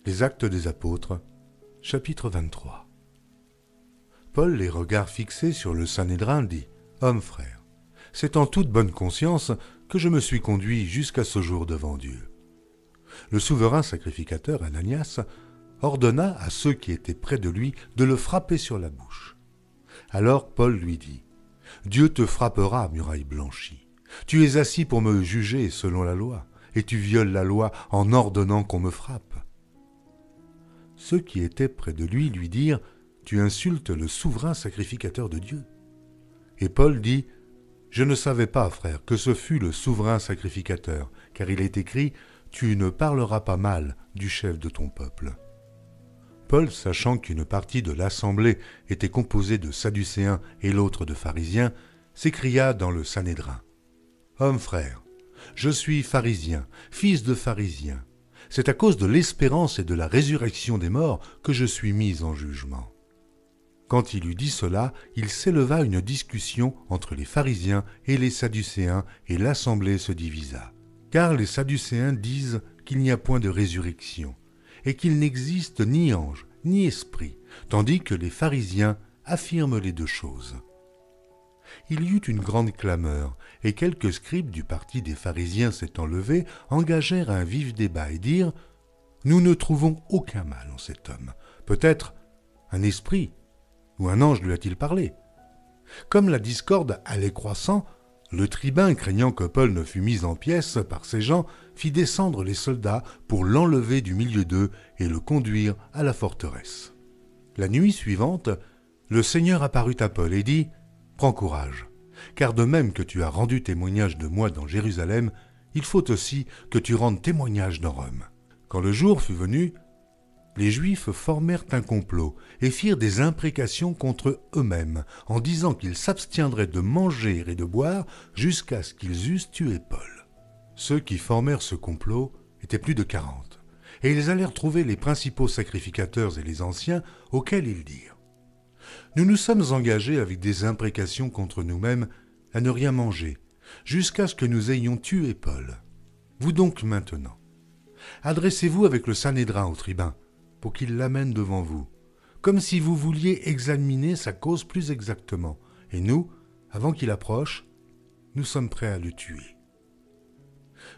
Les Actes des Apôtres, chapitre 23. Paul, les regards fixés sur le Sanhédrin, dit « Hommes frères, c'est en toute bonne conscience que je me suis conduit jusqu'à ce jour devant Dieu. » Le souverain sacrificateur Ananias ordonna à ceux qui étaient près de lui de le frapper sur la bouche. Alors Paul lui dit « Dieu te frappera, muraille blanchie. Tu es assis pour me juger selon la loi, et tu violes la loi en ordonnant qu'on me frappe. » Ceux qui étaient près de lui dirent « Tu insultes le souverain sacrificateur de Dieu. » Et Paul dit « Je ne savais pas, frère, que ce fût le souverain sacrificateur, car il est écrit « Tu ne parleras pas mal du chef de ton peuple. » Paul, sachant qu'une partie de l'assemblée était composée de Sadducéens et l'autre de pharisiens, s'écria dans le Sanhédrin « Hommes frères, je suis pharisien, fils de pharisien. C'est à cause de l'espérance et de la résurrection des morts que je suis mis en jugement. » Quand il eut dit cela, il s'éleva une discussion entre les pharisiens et les sadducéens, et l'assemblée se divisa. Car les sadducéens disent qu'il n'y a point de résurrection, et qu'il n'existe ni ange, ni esprit, tandis que les pharisiens affirment les deux choses. Il y eut une grande clameur, et quelques scribes du parti des pharisiens s'étant levés, engagèrent un vif débat et dirent « Nous ne trouvons aucun mal en cet homme. Peut-être un esprit ou un ange lui a-t-il parlé ?» Comme la discorde allait croissant, le tribun, craignant que Paul ne fût mis en pièces par ces gens, fit descendre les soldats pour l'enlever du milieu d'eux et le conduire à la forteresse. La nuit suivante, le Seigneur apparut à Paul et dit « Prends courage, car de même que tu as rendu témoignage de moi dans Jérusalem, il faut aussi que tu rendes témoignage dans Rome. » Quand le jour fut venu, les Juifs formèrent un complot et firent des imprécations contre eux-mêmes, en disant qu'ils s'abstiendraient de manger et de boire jusqu'à ce qu'ils eussent tué Paul. Ceux qui formèrent ce complot étaient plus de 40, et ils allèrent trouver les principaux sacrificateurs et les anciens, auxquels ils dirent « Nous nous sommes engagés avec des imprécations contre nous-mêmes à ne rien manger, jusqu'à ce que nous ayons tué Paul. Vous donc maintenant, adressez-vous avec le Sanhédrin au tribun, pour qu'il l'amène devant vous, comme si vous vouliez examiner sa cause plus exactement, et nous, avant qu'il approche, nous sommes prêts à le tuer. »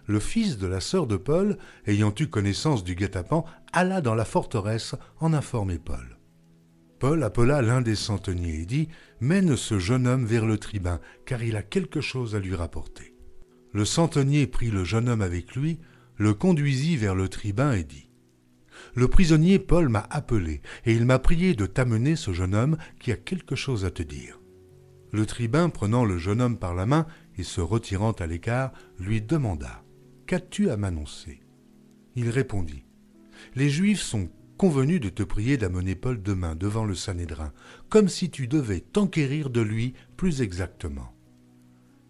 Le fils de la sœur de Paul, ayant eu connaissance du guet-apens, alla dans la forteresse en informer Paul. Paul appela l'un des centeniers et dit « Mène ce jeune homme vers le tribun, car il a quelque chose à lui rapporter. » Le centenier prit le jeune homme avec lui, le conduisit vers le tribun et dit « Le prisonnier Paul m'a appelé, et il m'a prié de t'amener ce jeune homme qui a quelque chose à te dire. » Le tribun, prenant le jeune homme par la main et se retirant à l'écart, lui demanda « Qu'as-tu à m'annoncer » Il répondit « Les Juifs sont convenus de te prier d'amener Paul demain devant le Sanhédrin, comme si tu devais t'enquérir de lui plus exactement.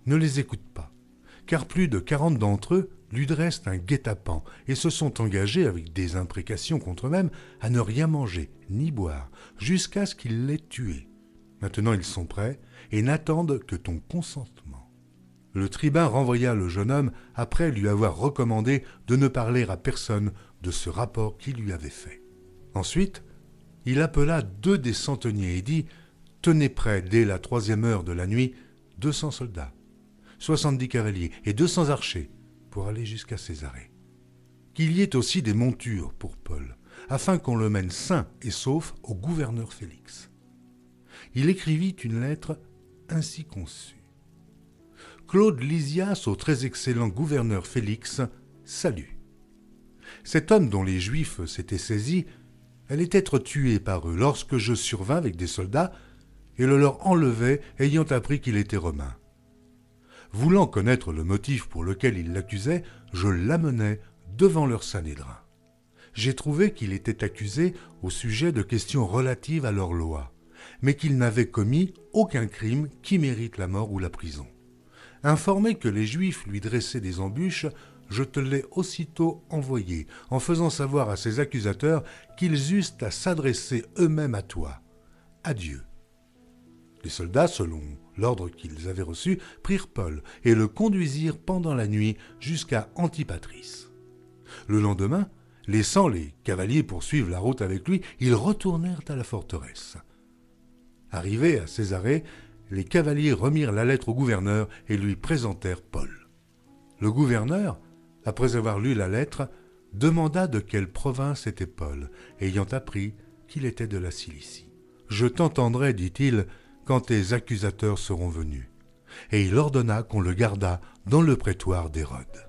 Ne les écoute pas, car plus de 40 d'entre eux lui dressent un guet-apens et se sont engagés avec des imprécations contre eux-mêmes à ne rien manger ni boire jusqu'à ce qu'ils l'aient tué. Maintenant ils sont prêts et n'attendent que ton consentement. » Le tribun renvoya le jeune homme après lui avoir recommandé de ne parler à personne de ce rapport qu'il lui avait fait. Ensuite, il appela 2 des centeniers et dit « Tenez prêts dès la 3e heure de la nuit 200 soldats, 70 cavaliers et 200 archers pour aller jusqu'à Césarée. Qu'il y ait aussi des montures pour Paul, afin qu'on le mène sain et sauf au gouverneur Félix. » Il écrivit une lettre ainsi conçue. « Claude Lysias au très excellent gouverneur Félix, salut. Cet homme dont les Juifs s'étaient saisis allait être tué par eux lorsque je survins avec des soldats et le leur enlevai ayant appris qu'il était romain. Voulant connaître le motif pour lequel ils l'accusaient, je l'amenai devant leur Sanhédrin. J'ai trouvé qu'il était accusé au sujet de questions relatives à leur loi, mais qu'il n'avait commis aucun crime qui mérite la mort ou la prison. Informé que les Juifs lui dressaient des embûches, je te l'ai aussitôt envoyé, en faisant savoir à ses accusateurs qu'ils eussent à s'adresser eux-mêmes à toi. Adieu. » Les soldats, selon l'ordre qu'ils avaient reçu, prirent Paul et le conduisirent pendant la nuit jusqu'à Antipatris. Le lendemain, Laissant les cavaliers poursuivre la route avec lui, ils retournèrent à la forteresse. Arrivés à Césarée, les cavaliers remirent la lettre au gouverneur et lui présentèrent Paul. Le gouverneur, après avoir lu la lettre, demanda de quelle province était Paul, ayant appris qu'il était de la Cilicie. « Je t'entendrai, dit-il, quand tes accusateurs seront venus. » Et il ordonna qu'on le gardât dans le prétoire d'Hérode.